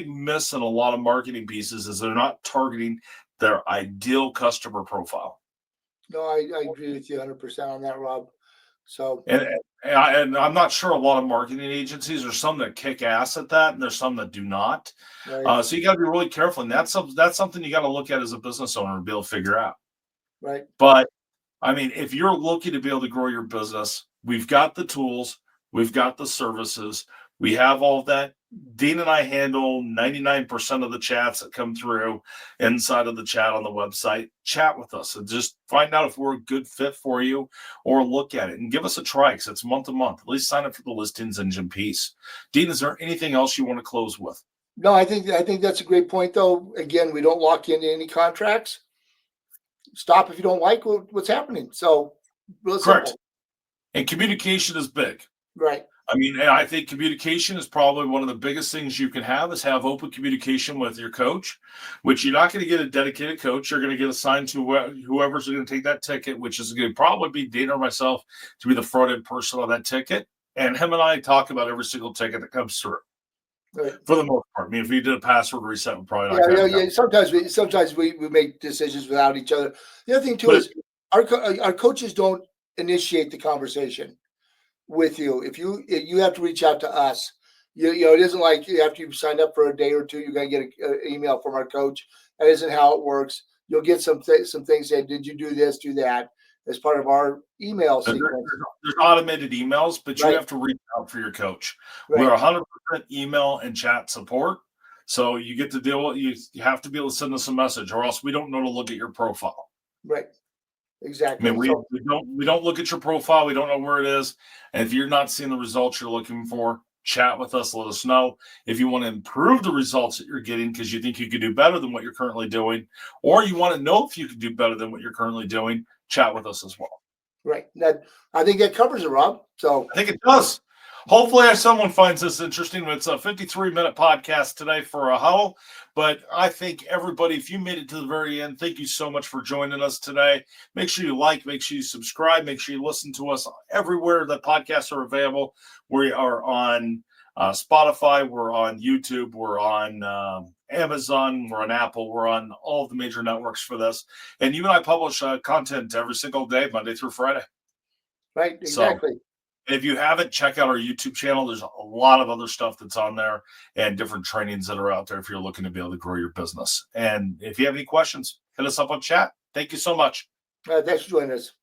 miss in a lot of marketing pieces, is they're not targeting their ideal customer profile. No, I agree with you 100% on that, Rob. So, And I'm not sure a lot of marketing agencies, there's some that kick ass at that, and there's some that do not. right. So you got to be really careful. And that's something you got to look at as a business owner and be able to figure out. Right. But I mean, if you're looking to be able to grow your business, we've got the tools, we've got the services, we have all of that. Dean and I handle 99% of the chats that come through inside of the chat on the website. Chat with us and just find out if we're a good fit for you, or look at it and give us a try, because it's month to month. At least sign up for the listings engine piece. Dean, is there anything else you want to close with? No, I think that's a great point, though. Again, we don't lock into any contracts. Stop if you don't like what's happening. So, real Correct. simple. And communication is big. Right. I mean, and I think communication is probably one of the biggest things you can have, is have open communication with your coach, which you're not going to get a dedicated coach. You're going to get assigned to whoever's going to take that ticket, which is going to probably be Dana or myself, to be the front end person on that ticket. And him and I talk about every single ticket that comes through. Right. For the most part. I mean, if we did a password reset, we're probably not. Yeah. Sometimes we make decisions without each other. The other thing too is our coaches don't initiate the conversation with you. If you have to reach out to us. You know, it isn't like after you've signed up for a day or two, you're going to get an email from our coach. That isn't how it works. You'll get some things saying, did you do this, do that, as part of our email sequence. There's automated emails, but you Right. have to reach out for your coach. Right. We're 100% email and chat support. So you get to deal with, you have to be able to send us a message, or else we don't know to look at your profile. Right. I Exactly. mean, we don't look at your profile. We don't know where it is. And if you're not seeing the results you're looking for, chat with us. Let us know if you want to improve the results that you're getting, because you think you could do better than what you're currently doing, or you want to know if you could do better than what you're currently doing. Chat with us as well. Right. I think that covers it, Rob. So I think it does. Hopefully someone finds this interesting. It's a 53-minute podcast today for a huddle, but I think everybody, if you made it to the very end, thank you so much for joining us today. Make sure you like, make sure you subscribe, make sure you listen to us everywhere that podcasts are available. We are on Spotify, we're on YouTube, we're on Amazon, we're on Apple, we're on all of the major networks for this. And you and I publish content every single day, Monday through Friday. right, exactly. So, if you haven't, check out our YouTube channel. There's a lot of other stuff that's on there, and different trainings that are out there if you're looking to be able to grow your business. And if you have any questions, hit us up on chat. Thank you so much. Thanks for joining us.